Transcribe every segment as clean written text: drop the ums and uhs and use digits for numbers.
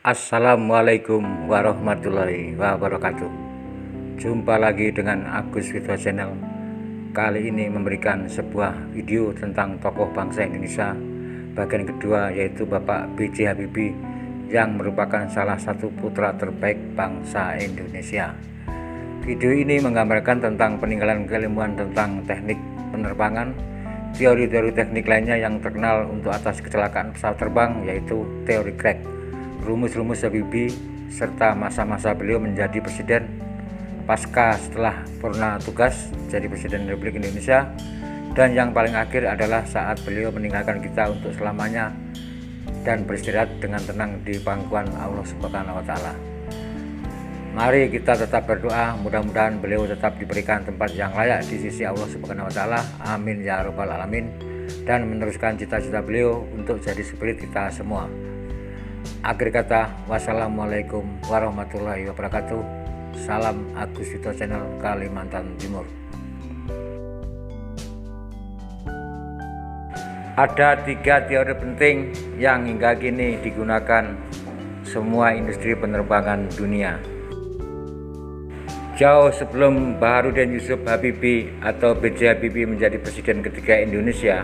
Assalamualaikum warahmatullahi wabarakatuh. Jumpa lagi dengan Agus Video Channel. Kali ini memberikan sebuah video tentang tokoh bangsa Indonesia bagian kedua, yaitu Bapak B.J. Habibie yang merupakan salah satu putra terbaik bangsa Indonesia. Video ini menggambarkan tentang peninggalan keilmuan tentang teknik penerbangan, teori-teori teknik lainnya yang terkenal untuk atas kecelakaan pesawat terbang, yaitu teori crack, rumus-rumus Habibie, serta masa-masa beliau menjadi presiden pasca setelah purna tugas jadi Presiden Republik Indonesia, dan yang paling akhir adalah saat beliau meninggalkan kita untuk selamanya dan beristirahat dengan tenang di pangkuan Allah Subhanahu wa Ta'ala. Mari kita tetap berdoa, mudah-mudahan beliau tetap diberikan tempat yang layak di sisi Allah Subhanahu wa Ta'ala. Amin ya rabbal alamin, dan meneruskan cita-cita beliau untuk jadi spirit kita semua. Akhir kata, wassalamualaikum warahmatullahi wabarakatuh. Salam Agus Video Channel, Kalimantan Timur. Ada 3 teori penting yang hingga kini digunakan semua industri penerbangan dunia. Jauh sebelum Baharudin Yusuf Habibie atau B.J. Habibie menjadi presiden ketiga Indonesia,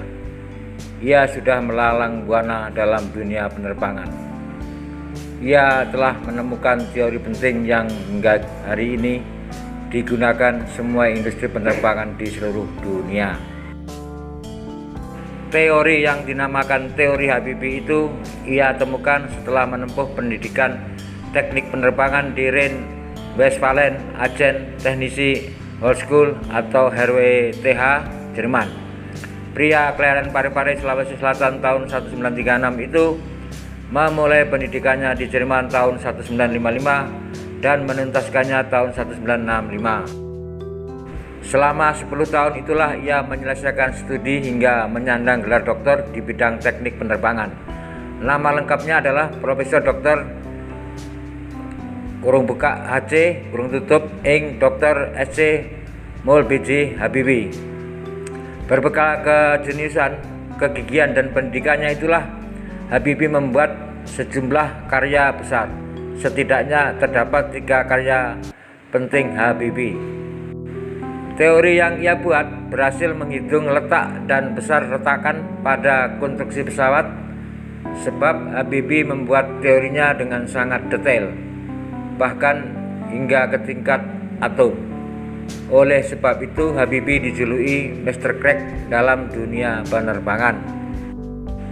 ia sudah melalang buana dalam dunia penerbangan. Ia telah menemukan teori penting yang hingga hari ini digunakan semua industri penerbangan di seluruh dunia. Teori yang dinamakan teori Habibie itu ia temukan setelah menempuh pendidikan teknik penerbangan di Rhein Westfalen Aachen Technische Hochschule atau RWTH, Jerman. Pria kelahiran Parepare, Sulawesi Selatan tahun 1936 itu memulai pendidikannya di Jerman tahun 1955 dan menuntaskannya tahun 1965. Selama 10 tahun itulah ia menyelesaikan studi hingga menyandang gelar doktor di bidang teknik penerbangan. Nama lengkapnya adalah Profesor Dr. (HC) Ing Dr. SC Mul B.J. Habibie. Berbekal kejeniusan, kegigihan dan pendidikannya itulah Habibie membuat sejumlah karya besar. Setidaknya terdapat 3 karya penting Habibie. Teori yang ia buat berhasil menghitung letak dan besar retakan pada konstruksi pesawat, sebab Habibie membuat teorinya dengan sangat detail, bahkan hingga ke tingkat atom. Oleh sebab itu Habibie dijuluki Mr. Crack dalam dunia penerbangan.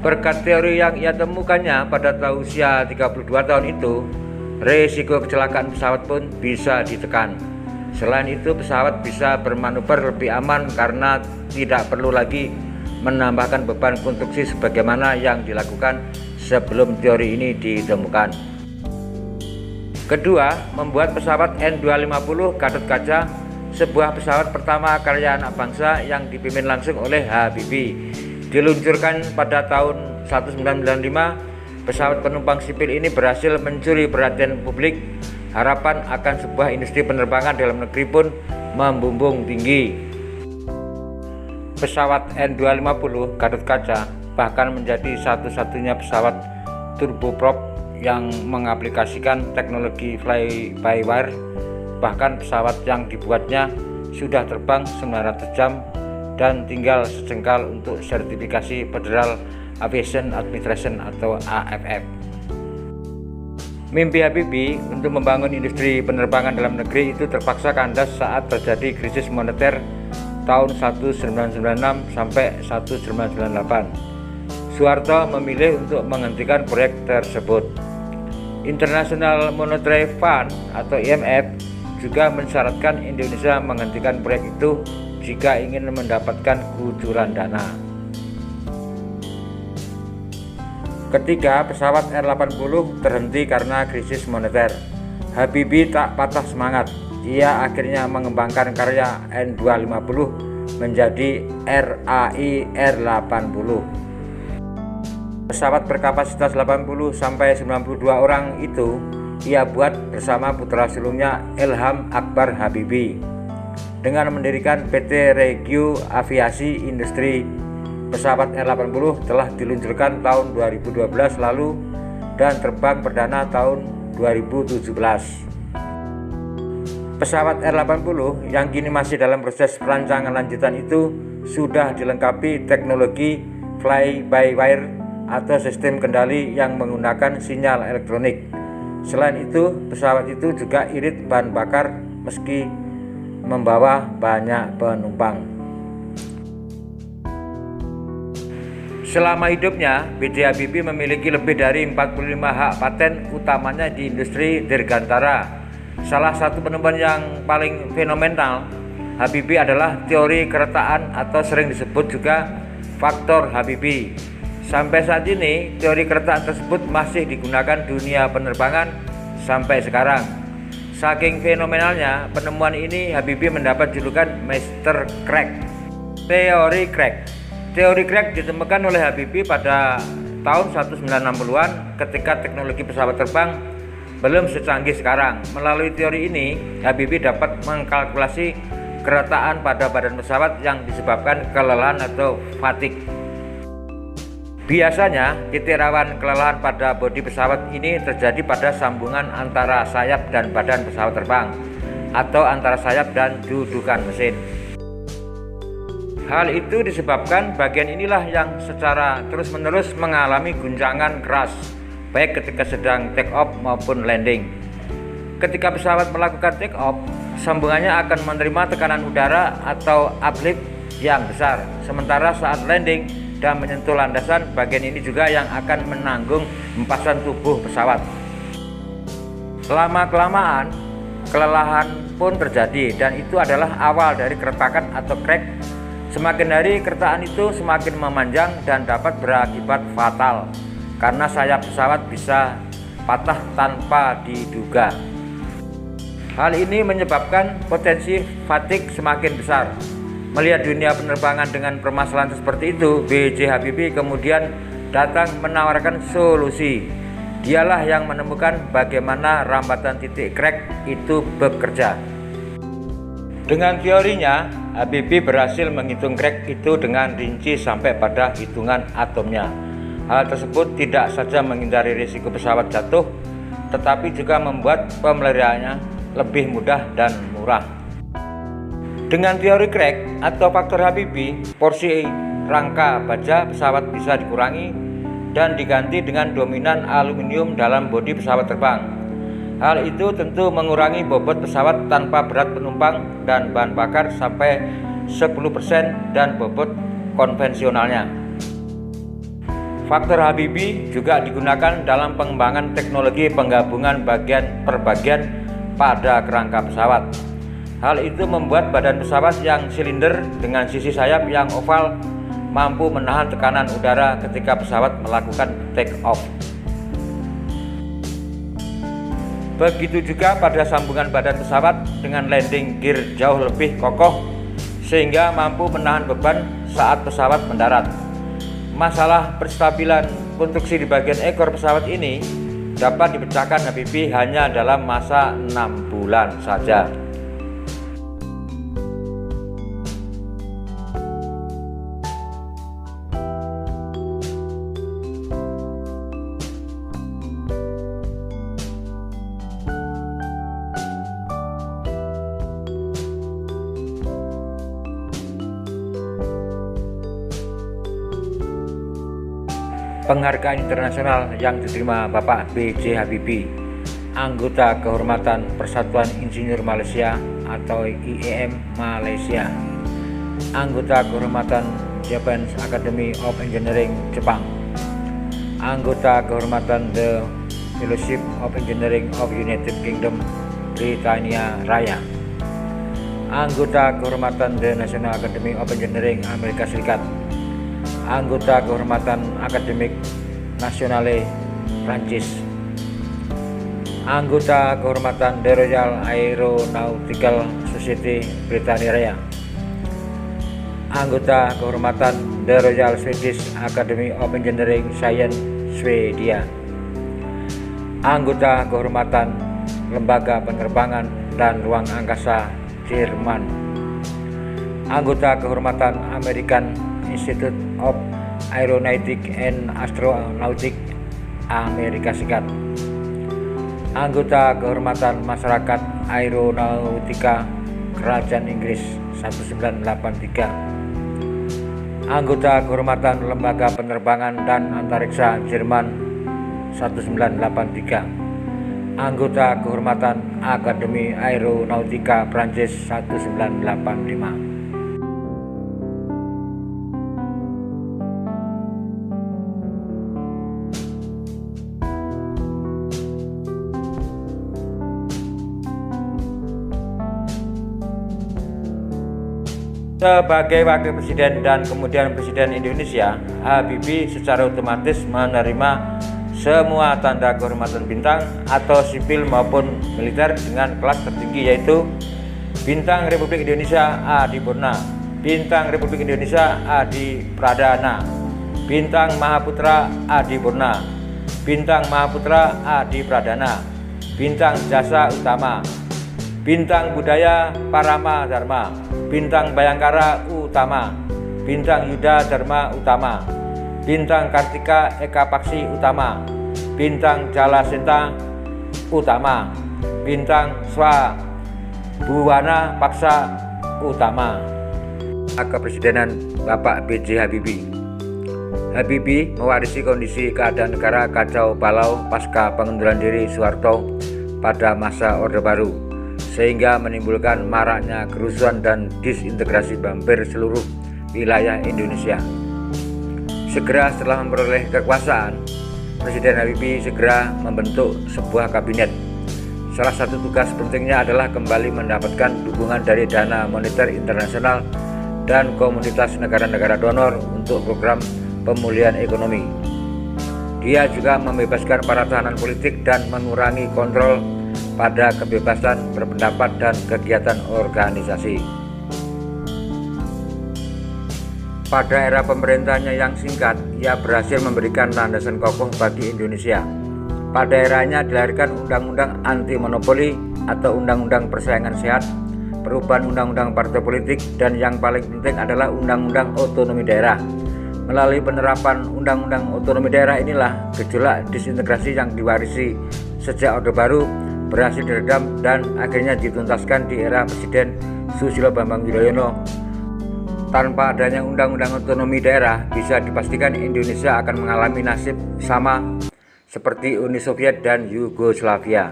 Berkat teori yang ia temukannya pada usia 32 tahun itu, risiko kecelakaan pesawat pun bisa ditekan. Selain itu, pesawat bisa bermanuver lebih aman karena tidak perlu lagi menambahkan beban konstruksi sebagaimana yang dilakukan sebelum teori ini ditemukan. Kedua, membuat pesawat N250 Gatot Kaca, sebuah pesawat pertama karya anak bangsa yang dipimpin langsung oleh Habibie. Diluncurkan pada tahun 1995, pesawat penumpang sipil ini berhasil mencuri perhatian publik. Harapan akan sebuah industri penerbangan dalam negeri pun membumbung tinggi. Pesawat N250 Gatot Kaca bahkan menjadi satu-satunya pesawat turboprop yang mengaplikasikan teknologi fly-by-wire. Bahkan pesawat yang dibuatnya sudah terbang 900 jam dan tinggal sejengkal untuk sertifikasi Federal Aviation Administration atau AFF. Mimpi Habibie untuk membangun industri penerbangan dalam negeri itu terpaksa kandas saat terjadi krisis moneter tahun 1996 sampai 1998. Soeharto memilih untuk menghentikan proyek tersebut. International Monetary Fund atau IMF juga mensyaratkan Indonesia menghentikan proyek itu jika ingin mendapatkan kucuran dana. Ketiga, pesawat R80 terhenti karena krisis moneter. Habibie tak patah semangat. Ia akhirnya mengembangkan karya N250 menjadi RAI R80. Pesawat berkapasitas 80 sampai 92 orang itu ia buat bersama putra sulungnya Ilham Akbar Habibie. Dengan mendirikan PT Regio Aviasi Industri, pesawat R80 telah diluncurkan tahun 2012 lalu dan terbang perdana tahun 2017. Pesawat R80 yang kini masih dalam proses perancangan lanjutan itu sudah dilengkapi teknologi fly-by-wire atau sistem kendali yang menggunakan sinyal elektronik. Selain itu, pesawat itu juga irit bahan bakar meski membawa banyak penumpang. Selama hidupnya, B.J. Habibie memiliki lebih dari 45 hak paten, utamanya di industri dirgantara. Salah satu penemuan yang paling fenomenal Habibie adalah teori keretaan atau sering disebut juga faktor Habibie. Sampai saat ini, teori keretaan tersebut masih digunakan dunia penerbangan sampai sekarang. Saking fenomenalnya penemuan ini, Habibie mendapat julukan Mr. Crack. Teori crack. Teori crack ditemukan oleh Habibie pada tahun 1960-an ketika teknologi pesawat terbang belum secanggih sekarang. Melalui teori ini, Habibie dapat mengkalkulasi keretaan pada badan pesawat yang disebabkan kelelahan atau fatigue. Biasanya, titik rawan kelelahan pada bodi pesawat ini terjadi pada sambungan antara sayap dan badan pesawat terbang, atau antara sayap dan dudukan mesin. Hal itu disebabkan bagian inilah yang secara terus-menerus mengalami guncangan keras, baik ketika sedang take off maupun landing. Ketika pesawat melakukan take off, sambungannya akan menerima tekanan udara atau uplift yang besar. Sementara saat landing dan menyentuh landasan, bagian ini juga yang akan menanggung hempasan tubuh pesawat. Lama-kelamaan, kelelahan pun terjadi dan itu adalah awal dari keretakan atau crack. Semakin hari keretakan itu semakin memanjang dan dapat berakibat fatal karena sayap pesawat bisa patah tanpa diduga. Hal ini menyebabkan potensi fatigue semakin besar. Melihat dunia penerbangan dengan permasalahan seperti itu, B.J. Habibie kemudian datang menawarkan solusi. Dialah yang menemukan bagaimana rambatan titik crack itu bekerja. Dengan teorinya, Habibie berhasil menghitung crack itu dengan rinci sampai pada hitungan atomnya. Hal tersebut tidak saja menghindari risiko pesawat jatuh, tetapi juga membuat pemeliharaannya lebih mudah dan murah. Dengan teori crack atau faktor Habibie, porsi rangka baja pesawat bisa dikurangi dan diganti dengan dominan aluminium dalam bodi pesawat terbang. Hal itu tentu mengurangi bobot pesawat tanpa berat penumpang dan bahan bakar sampai 10% dan bobot konvensionalnya. Faktor Habibie juga digunakan dalam pengembangan teknologi penggabungan bagian per bagian pada kerangka pesawat. Hal itu membuat badan pesawat yang silinder dengan sisi sayap yang oval mampu menahan tekanan udara ketika pesawat melakukan take off. Begitu juga pada sambungan badan pesawat dengan landing gear jauh lebih kokoh sehingga mampu menahan beban saat pesawat mendarat. Masalah perstabilan konstruksi di bagian ekor pesawat ini dapat dipecahkan Habibie hanya dalam masa 6 bulan saja. Penghargaan internasional yang diterima Bapak B.J. Habibie, anggota kehormatan Persatuan Insinyur Malaysia atau IEM Malaysia, anggota kehormatan Japanese Academy of Engineering Jepang, anggota kehormatan The Fellowship of Engineering of United Kingdom Britania Raya, anggota kehormatan The National Academy of Engineering Amerika Serikat, anggota kehormatan Akademik Nationale Prancis, anggota kehormatan The Royal Aeronautical Society Britania Raya, anggota kehormatan The Royal Swedish Academy of Engineering Science Swedia, anggota kehormatan Lembaga Penerbangan dan Ruang Angkasa Jerman, anggota kehormatan American Institute of Aeronautics and Astronautics Amerika Serikat. Anggota Kehormatan Masyarakat Aeronautika Kerajaan Inggris 1983. Anggota Kehormatan Lembaga Penerbangan dan Antariksa Jerman 1983. Anggota Kehormatan Akademi Aeronautika Prancis 1985. Sebagai Wakil Presiden dan kemudian Presiden Indonesia, Habibie secara otomatis menerima semua tanda kehormatan bintang atau sipil maupun militer dengan kelas tertinggi, yaitu Bintang Republik Indonesia Adi Purna, Bintang Republik Indonesia Adi Pradana, Bintang Mahaputra Adi Purna, Bintang Mahaputra Adi Pradana, Bintang Jasa Utama, Bintang Budaya Parama Dharma, Bintang Bayangkara Utama, Bintang Yuda Dharma Utama, Bintang Kartika Eka Paksi Utama, Bintang Jalasenta Utama, Bintang Swa Buwana Paksa Utama. Kepresidenan Bapak B.J. Habibie. Habibie mewarisi kondisi keadaan negara kacau balau pasca pengunduran diri Soeharto pada masa Orde Baru, sehingga menimbulkan maraknya kerusuhan dan disintegrasi hampir seluruh wilayah Indonesia. Segera setelah memperoleh kekuasaan, Presiden Habibie segera membentuk sebuah kabinet. Salah satu tugas pentingnya adalah kembali mendapatkan dukungan dari dana moneter internasional dan komunitas negara-negara donor untuk program pemulihan ekonomi. Dia juga membebaskan para tahanan politik dan mengurangi kontrol pada kebebasan berpendapat dan kegiatan organisasi. Pada era pemerintahnya yang singkat, ia berhasil memberikan landasan kokoh bagi Indonesia. Pada eranya dilahirkan Undang-Undang Anti Monopoli atau Undang-Undang Persaingan Sehat, perubahan Undang-Undang Partai Politik, dan yang paling penting adalah Undang-Undang Otonomi Daerah. Melalui penerapan Undang-Undang Otonomi Daerah inilah gejolak disintegrasi yang diwarisi sejak Orde Baru berhasil diredam dan akhirnya dituntaskan di era Presiden Susilo Bambang Yudhoyono. Tanpa adanya Undang-Undang Otonomi Daerah, bisa dipastikan Indonesia akan mengalami nasib sama seperti Uni Soviet dan Yugoslavia.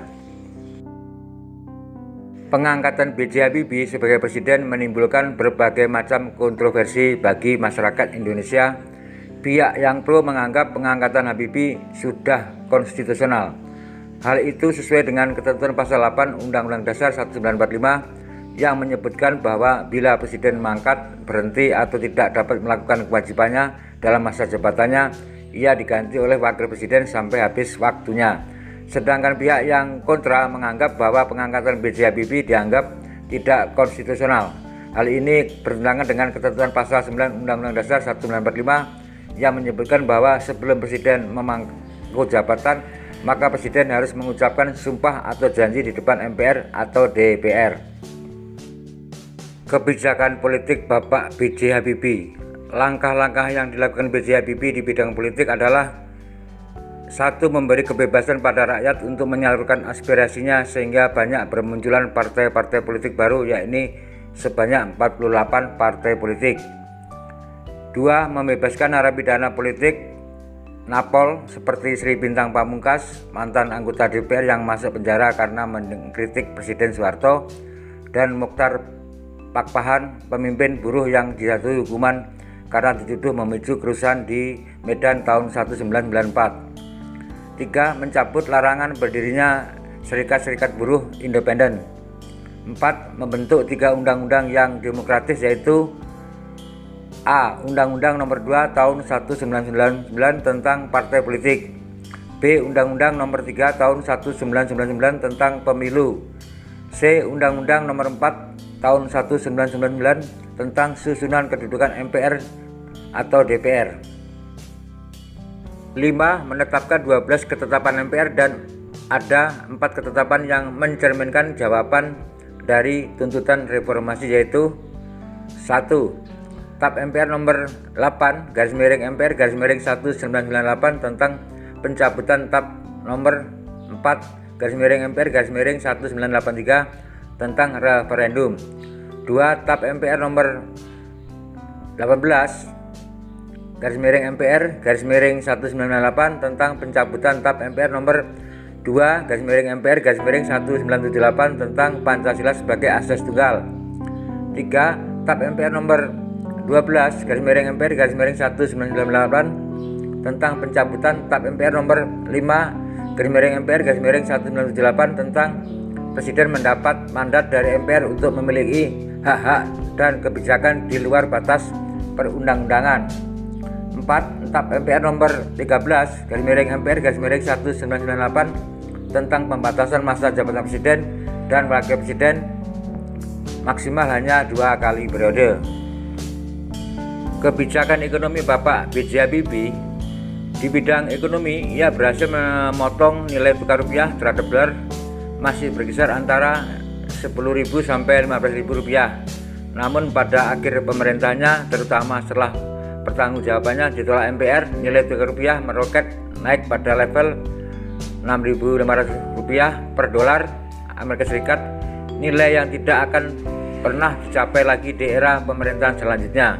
Pengangkatan B.J. Habibie sebagai presiden menimbulkan berbagai macam kontroversi bagi masyarakat Indonesia. Pihak yang pro menganggap pengangkatan Habibie sudah konstitusional. Hal itu sesuai dengan ketentuan pasal 8 Undang-Undang Dasar 1945 yang menyebutkan bahwa bila presiden mangkat, berhenti atau tidak dapat melakukan kewajibannya dalam masa jabatannya, ia diganti oleh wakil presiden sampai habis waktunya. Sedangkan pihak yang kontra menganggap bahwa pengangkatan B.J. Habibie dianggap tidak konstitusional. Hal ini bertentangan dengan ketentuan pasal 9 Undang-Undang Dasar 1945 yang menyebutkan bahwa sebelum presiden memangku jabatan, maka presiden harus mengucapkan sumpah atau janji di depan MPR atau DPR. Kebijakan politik Bapak B.J. Habibie. Langkah-langkah yang dilakukan B.J. Habibie di bidang politik adalah: 1. Memberi kebebasan pada rakyat untuk menyalurkan aspirasinya sehingga banyak bermunculan partai-partai politik baru, yakni sebanyak 48 partai politik. 2. Membebaskan narapidana politik Napol seperti Sri Bintang Pamungkas, mantan anggota DPR yang masuk penjara karena mengkritik Presiden Soeharto, dan Mokhtar Pakpahan, pemimpin buruh yang dijatuhi hukuman karena dituduh memicu kerusuhan di Medan tahun 1994. 3. Mencabut larangan berdirinya serikat-serikat buruh independen. 4. Membentuk 3 undang-undang yang demokratis, yaitu A. Undang-Undang Nomor 2 Tahun 1999 tentang Partai Politik. B. Undang-Undang Nomor 3 Tahun 1999 tentang Pemilu. C. Undang-Undang Nomor 4 Tahun 1999 tentang Susunan Kedudukan MPR atau DPR. 5. Menetapkan 12 ketetapan MPR dan ada 4 ketetapan yang mencerminkan jawaban dari tuntutan reformasi, yaitu 1. TAP MPR nomor 8 /MPR/1998 tentang pencabutan TAP nomor 4/MPR/1983 tentang referendum. 2. TAP MPR nomor 18/MPR/1998 tentang pencabutan TAP MPR nomor 2/MPR/1978 tentang Pancasila sebagai asas tunggal. 3. TAP MPR nomor 12/MPR/1998 tentang pencabutan TAP MPR nomor 5/MPR/1978 tentang Presiden mendapat mandat dari MPR untuk memiliki hak-hak dan kebijakan di luar batas perundang-undangan. 4. TAP MPR nomor 13/MPR/1998 tentang pembatasan masa jabatan Presiden dan Wakil Presiden maksimal hanya 2 kali periode. Kebijakan ekonomi Bapak B.J. Habibie. Di bidang ekonomi, ia berhasil memotong nilai tukar rupiah terhadap dolar masih berkisar antara 10.000 sampai 15.000 rupiah. Namun pada akhir pemerintahnya, terutama setelah pertanggungjawabannya ditolak MPR, nilai tukar rupiah meroket naik pada level 6.500 rupiah per dolar Amerika Serikat, nilai yang tidak akan pernah dicapai lagi di era pemerintahan selanjutnya.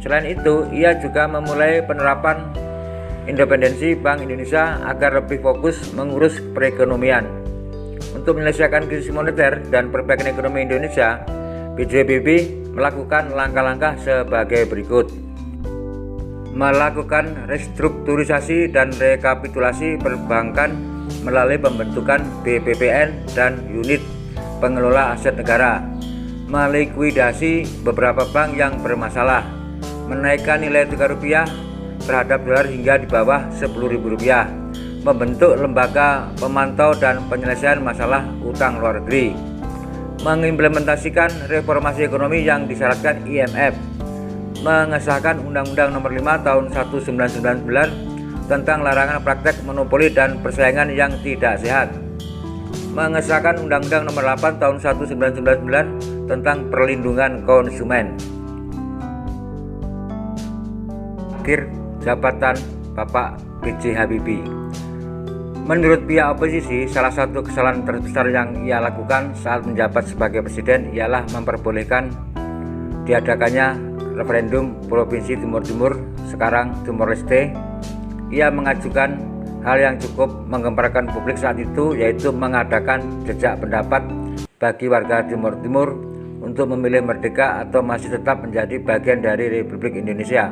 Selain itu, ia juga memulai penerapan independensi Bank Indonesia agar lebih fokus mengurus perekonomian. Untuk menyelesaikan krisis moneter dan perbaikan ekonomi Indonesia, B.J. Habibie melakukan langkah-langkah sebagai berikut. Melakukan restrukturisasi dan rekapitulasi perbankan melalui pembentukan BPPN dan unit pengelola aset negara, melikuidasi beberapa bank yang bermasalah, menaikkan nilai tukar rupiah terhadap dolar hingga di bawah Rp10.000, membentuk lembaga pemantau dan penyelesaian masalah utang luar negeri, mengimplementasikan reformasi ekonomi yang disyaratkan IMF, mengesahkan Undang-Undang Nomor 5 Tahun 1999 tentang larangan praktek monopoli dan persaingan yang tidak sehat, mengesahkan Undang-Undang Nomor 8 Tahun 1999 tentang perlindungan konsumen. Akhir jabatan Bapak B.J. Habibie. Menurut pihak oposisi, salah satu kesalahan terbesar yang ia lakukan saat menjabat sebagai presiden ialah memperbolehkan diadakannya referendum Provinsi Timur Timur, sekarang Timor Leste. Ia mengajukan hal yang cukup menggemparkan publik saat itu, yaitu mengadakan jejak pendapat bagi warga Timur Timur untuk memilih merdeka atau masih tetap menjadi bagian dari Republik Indonesia.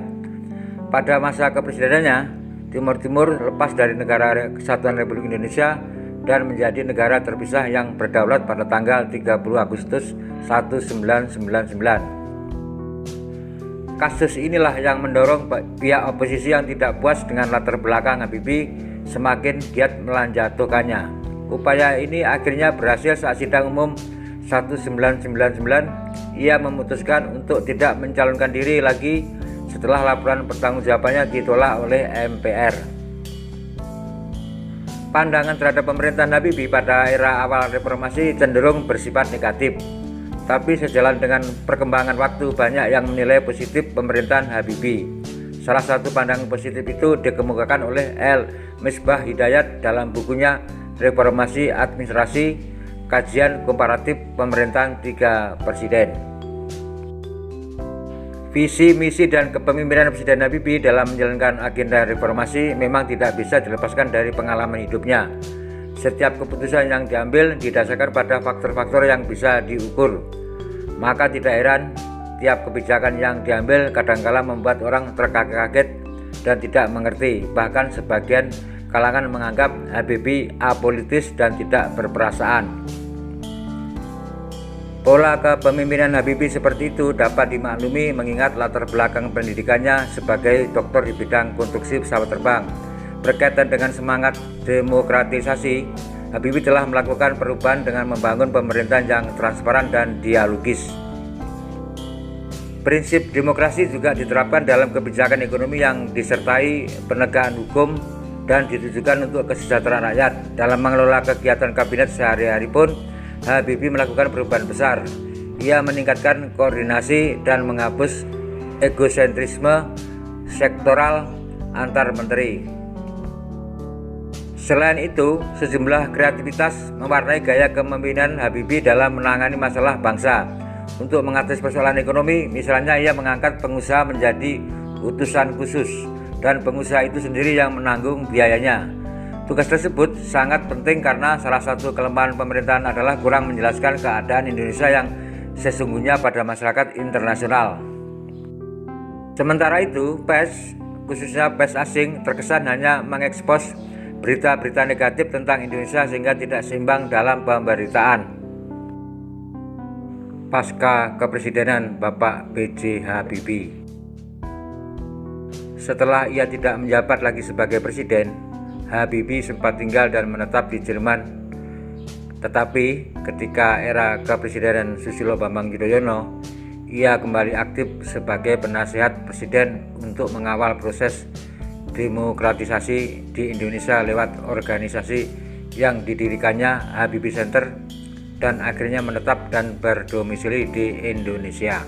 Pada masa kepresidenannya, Timur Timur lepas dari Negara Kesatuan Republik Indonesia dan menjadi negara terpisah yang berdaulat pada tanggal 30 Agustus 1999. Kasus inilah yang mendorong pihak oposisi yang tidak puas dengan latar belakang Habibie semakin giat melanjutkannya. Upaya ini akhirnya berhasil saat sidang umum 1999. Ia memutuskan untuk tidak mencalonkan diri lagi setelah laporan pertanggungjawabannya ditolak oleh MPR. Pandangan terhadap pemerintahan Habibie pada era awal reformasi cenderung bersifat negatif. Tapi sejalan dengan perkembangan waktu, banyak yang menilai positif pemerintahan Habibie. Salah satu pandangan positif itu dikemukakan oleh L. Misbah Hidayat dalam bukunya Reformasi Administrasi, Kajian Komparatif Pemerintahan 3 Presiden. Visi, misi, dan kepemimpinan Presiden Habibie dalam menjalankan agenda reformasi memang tidak bisa dilepaskan dari pengalaman hidupnya. Setiap keputusan yang diambil didasarkan pada faktor-faktor yang bisa diukur. Maka tidak heran tiap kebijakan yang diambil kadangkala membuat orang terkaget-kaget dan tidak mengerti. Bahkan sebagian kalangan menganggap Habibie apolitis dan tidak berperasaan. Pola kepemimpinan Habibie seperti itu dapat dimaklumi mengingat latar belakang pendidikannya sebagai doktor di bidang konstruksi pesawat terbang. Berkaitan dengan semangat demokratisasi, Habibie telah melakukan perubahan dengan membangun pemerintahan yang transparan dan dialogis. Prinsip demokrasi juga diterapkan dalam kebijakan ekonomi yang disertai penegakan hukum dan ditujukan untuk kesejahteraan rakyat. Dalam mengelola kegiatan kabinet sehari-hari pun, Habibie melakukan perubahan besar. Ia meningkatkan koordinasi dan menghapus egosentrisme sektoral antar menteri. Selain itu, sejumlah kreativitas mewarnai gaya kepemimpinan Habibie dalam menangani masalah bangsa. Untuk mengatasi persoalan ekonomi, misalnya ia mengangkat pengusaha menjadi utusan khusus dan pengusaha itu sendiri yang menanggung biayanya. Tugas tersebut sangat penting karena salah satu kelemahan pemerintahan adalah kurang menjelaskan keadaan Indonesia yang sesungguhnya pada masyarakat internasional. Sementara itu, pers, khususnya pers asing, terkesan hanya mengekspos berita-berita negatif tentang Indonesia sehingga tidak seimbang dalam pemberitaan. Pasca kepresidenan Bapak B.J. Habibie. Setelah ia tidak menjabat lagi sebagai presiden, Habibie sempat tinggal dan menetap di Jerman. Tetapi ketika era kepresidenan Susilo Bambang Yudhoyono, ia kembali aktif sebagai penasihat presiden untuk mengawal proses demokratisasi di Indonesia lewat organisasi yang didirikannya Habibie Center dan akhirnya menetap dan berdomisili di Indonesia.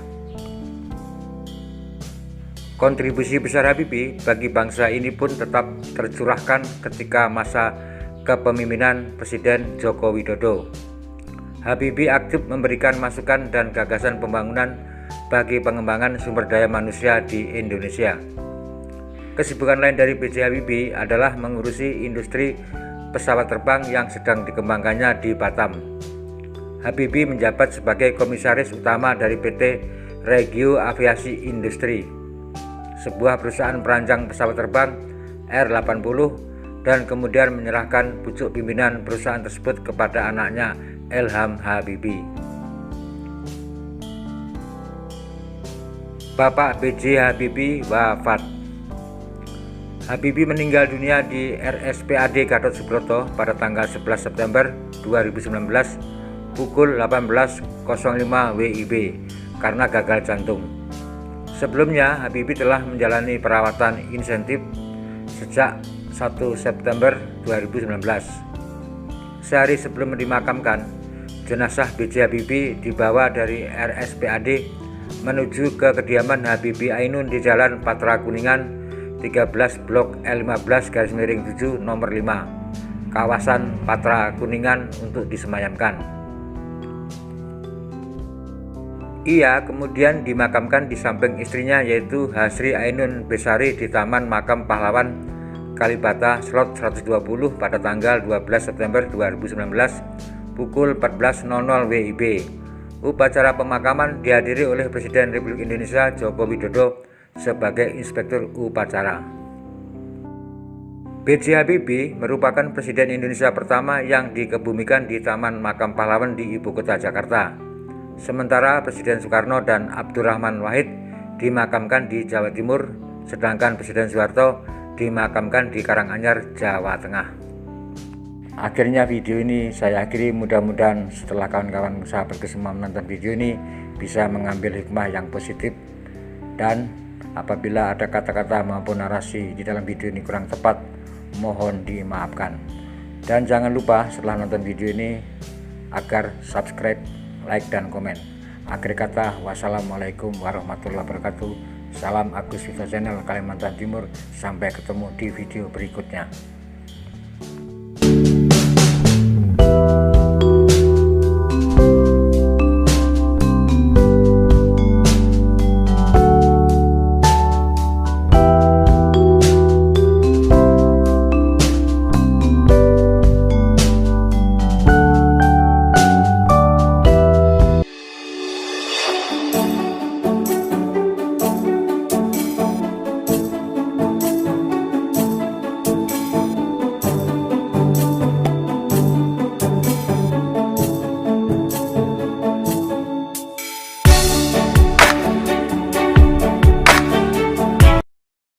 Kontribusi besar Habibie bagi bangsa ini pun tetap tercurahkan ketika masa kepemimpinan Presiden Joko Widodo. Habibie aktif memberikan masukan dan gagasan pembangunan bagi pengembangan sumber daya manusia di Indonesia. Kesibukan lain dari B.J. Habibie adalah mengurusi industri pesawat terbang yang sedang dikembangkannya di Batam. Habibie menjabat sebagai komisaris utama dari PT Regio Aviasi Industri, sebuah perusahaan perancang pesawat terbang R80, dan kemudian menyerahkan pucuk pimpinan perusahaan tersebut kepada anaknya Ilham Habibie. Bapak B.J. Habibie wafat. Habibie meninggal dunia di RSPAD Gatot Subroto pada tanggal 11 September 2019 pukul 18.05 WIB karena gagal jantung. Sebelumnya, Habibie telah menjalani perawatan insentif sejak 1 September 2019. Sehari sebelum dimakamkan, jenazah B.J. Habibie dibawa dari RSPAD menuju ke kediaman Habibie Ainun di Jalan Patra Kuningan 13 Blok L15/7 nomor 5, kawasan Patra Kuningan untuk disemayamkan. Ia kemudian dimakamkan di samping istrinya yaitu Hasri Ainun Besari di Taman Makam Pahlawan Kalibata Slot 120 pada tanggal 12 September 2019 pukul 14.00 WIB. Upacara pemakaman dihadiri oleh Presiden Republik Indonesia Joko Widodo sebagai inspektur upacara. B.J. Habibie merupakan Presiden Indonesia pertama yang dikebumikan di Taman Makam Pahlawan di Ibu Kota Jakarta. Sementara Presiden Soekarno dan Abdurrahman Wahid dimakamkan di Jawa Timur, sedangkan Presiden Soeharto dimakamkan di Karanganyar, Jawa Tengah. Akhirnya video ini saya akhiri, mudah-mudahan setelah kawan-kawan sahabat semua menonton video ini bisa mengambil hikmah yang positif, dan apabila ada kata-kata maupun narasi di dalam video ini kurang tepat, mohon dimaafkan. Dan jangan lupa setelah nonton video ini agar subscribe, like, dan komen. Akhir kata, wassalamualaikum warahmatullahi wabarakatuh. Salam Agus Viva Channel Kalimantan Timur. Sampai ketemu di video berikutnya.